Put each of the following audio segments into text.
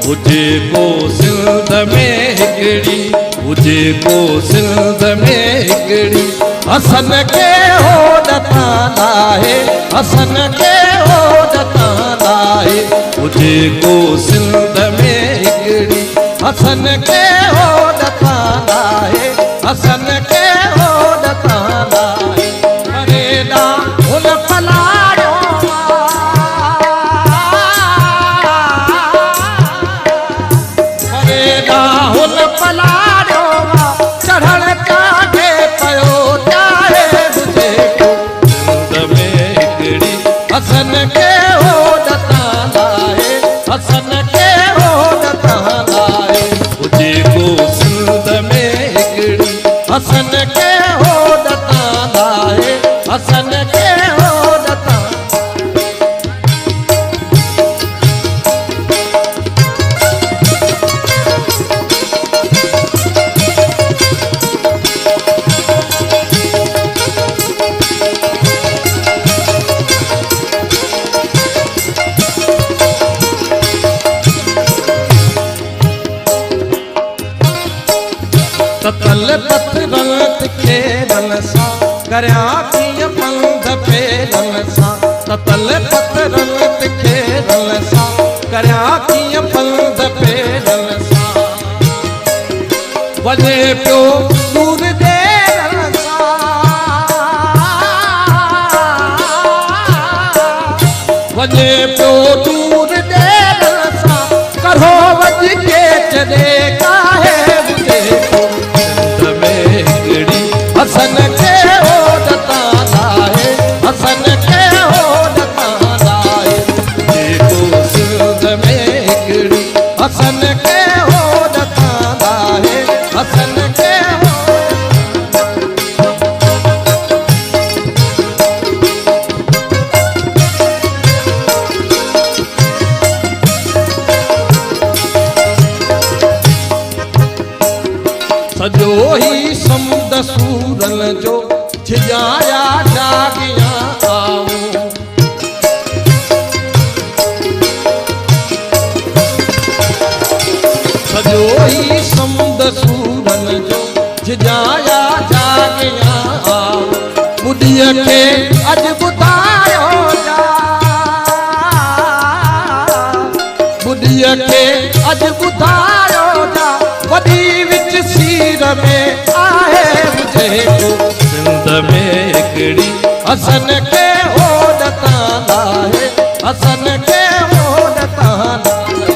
हुजे को सिंध में हिकड़ी, हुजे को सिंध में हिकड़ी, हसन के होद ताना है, हसन के होद ताना है। हुजे को सिंध में हिकड़ी, हसन के होद ताना है, हसन के होद ताना है। मरेदा उन पलाड़ो हुन पलाड़ो चढ़ण काढ़े पयो चाहे तुझे को सिंध में हिकड़ी, हसन के होद ताना है, हसन के होद ताना है। हुजे को सिंध में हिकड़ी, हसन के होद ताना है, हसन के होद ताना। ततल पत्थरन तिखे रन सा करया कीअं पंध पेरन सा, ततल पत्थरन तिखे रन सा करया कीअं पंध पेरन सा। वञे पियो दूर देरन सा, वञे पियो दूर देरन सा, करो वॼ के चले काहे मुझे को हसन के होद ताना है, हसन के होद ताना है। देखो सिंध में हिकड़ी, हसन के होद ताना है, हसन के सजो ही समुद सूरन जो छिजाया जागिया आऊं, सजो ही समुद सूरन जो छिजाया जागिया आऊं। बुढ़ीअ खे अॼु ॿुधायो जा, बुढ़ीअ खे अॼु ॿुधायो जा, वॾी विच सीर में आहे मुझे को सिंध में हिकड़ी, हसन के होद ताना है, हसन के होद ताना है।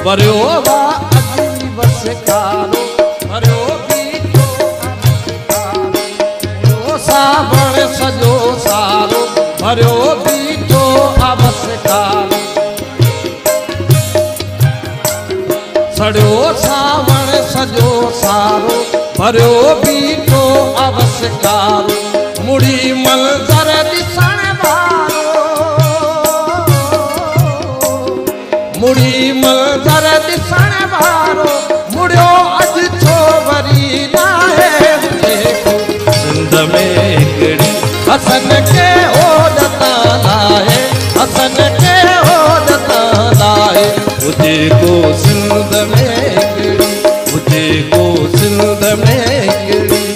वरियो वा अजी बस कारो, वरियो बीठो वरियो सावण सजो सारो, वरियो बीठो अवस कारो, सड़ियो सावण सजो सारो, वरियो बीठो अवस कारो। मुड़ी मंज़र ॾिसण वारो, मुड़ी मंज़र ॾिसण वारो, मुड़ियो अॼु छो वरी नाहे मुझे को सिंध में हिकड़ी, हसन के होद ताना है, हसन के होद ताना है। हुजे को सिंध में हिकड़ी, हुजे को सिंध में हिकड़ी।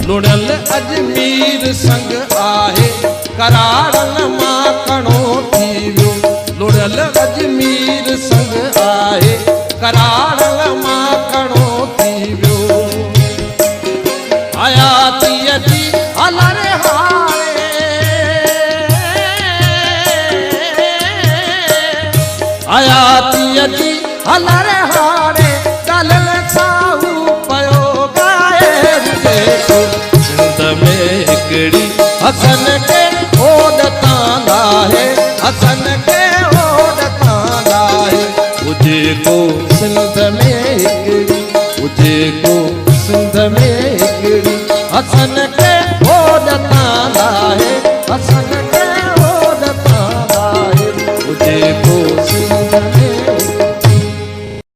लुड़ल अजमीर संग आहे, करारन माखणो थी वियो, लुड़ल अजमीर संग आहे, करारन माखणो थी वियो। हयातीअ जी हलर हारे, हयातीअ जी हलर हारे, कलल साहू पयो गाए रुजे सिंध में हिकड़ी, हसन के होद ताना है, सिंध में हिकिड़ी हसन